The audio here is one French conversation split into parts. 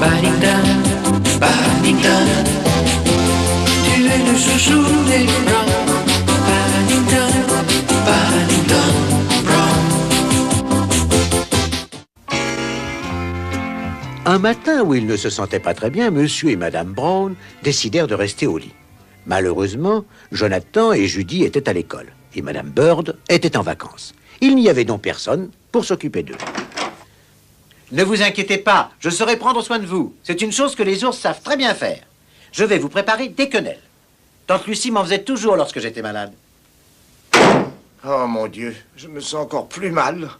Paddington, Paddington, tu es le chouchou des Brown. Paddington, Paddington Brown. Un matin où ils ne se sentaient pas très bien, Monsieur et Madame Brown décidèrent de rester au lit. Malheureusement, Jonathan et Judy étaient à l'école et Madame Bird était en vacances. Il n'y avait donc personne pour s'occuper d'eux. Ne vous inquiétez pas, je saurai prendre soin de vous. C'est une chose que les ours savent très bien faire. Je vais vous préparer des quenelles. Tante Lucie m'en faisait toujours lorsque j'étais malade. Oh mon Dieu, je me sens encore plus mal.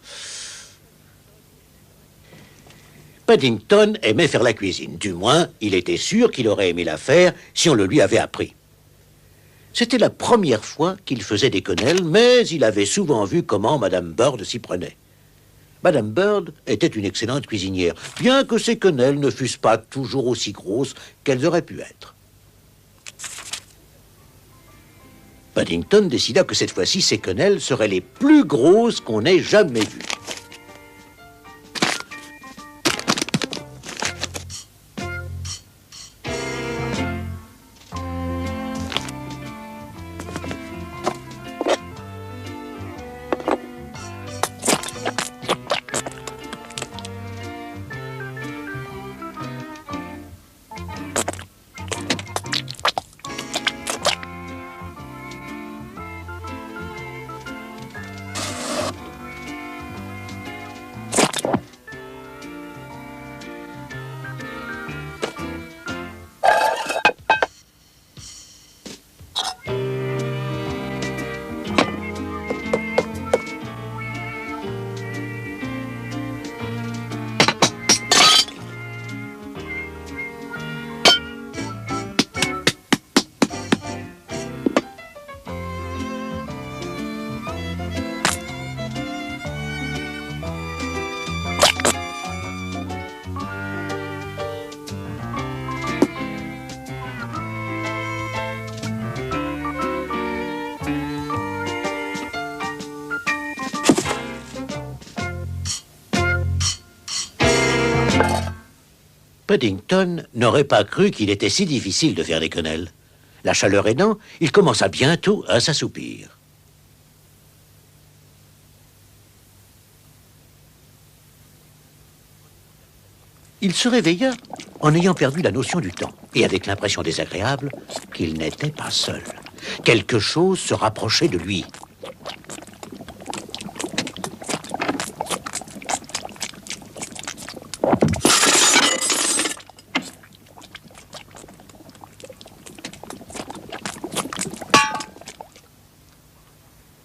Paddington aimait faire la cuisine. Du moins, il était sûr qu'il aurait aimé la faire si on le lui avait appris. C'était la première fois qu'il faisait des quenelles, mais il avait souvent vu comment Madame Bird s'y prenait. Madame Bird était une excellente cuisinière, bien que ses quenelles ne fussent pas toujours aussi grosses qu'elles auraient pu être. Paddington décida que cette fois-ci, ses quenelles seraient les plus grosses qu'on ait jamais vues. Paddington n'aurait pas cru qu'il était si difficile de faire des quenelles. La chaleur aidant, il commença bientôt à s'assoupir. Il se réveilla en ayant perdu la notion du temps et avec l'impression désagréable qu'il n'était pas seul. Quelque chose se rapprochait de lui.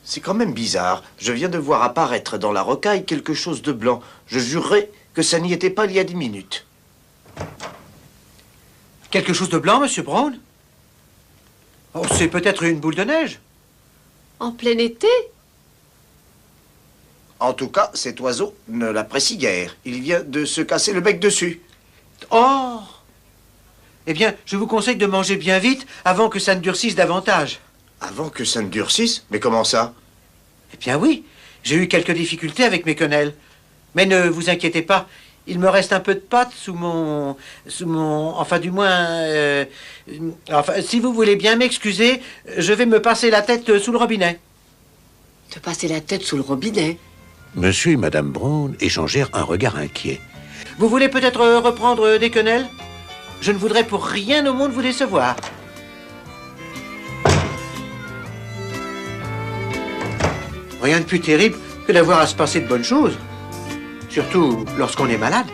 C'est quand même bizarre. Je viens de voir apparaître dans la rocaille quelque chose de blanc. Je jurerais que ça n'y était pas il y a 10 minutes. Quelque chose de blanc, Monsieur Brown? Oh, c'est peut-être une boule de neige. En plein été? En tout cas, cet oiseau ne l'apprécie guère. Il vient de se casser le bec dessus. Oh! Eh bien, je vous conseille de manger bien vite avant que ça ne durcisse davantage. Avant que ça ne durcisse? Mais comment ça? Eh bien oui, j'ai eu quelques difficultés avec mes quenelles. Mais ne vous inquiétez pas, il me reste un peu de pâte sous mon... Enfin, du moins... enfin, si vous voulez bien m'excuser, je vais me passer la tête sous le robinet. Te passer la tête sous le robinet? Monsieur et Madame Brown échangèrent un regard inquiet. Vous voulez peut-être reprendre des quenelles? Je ne voudrais pour rien au monde vous décevoir. Rien de plus terrible que d'avoir à se passer de bonnes choses. Surtout lorsqu'on est malade.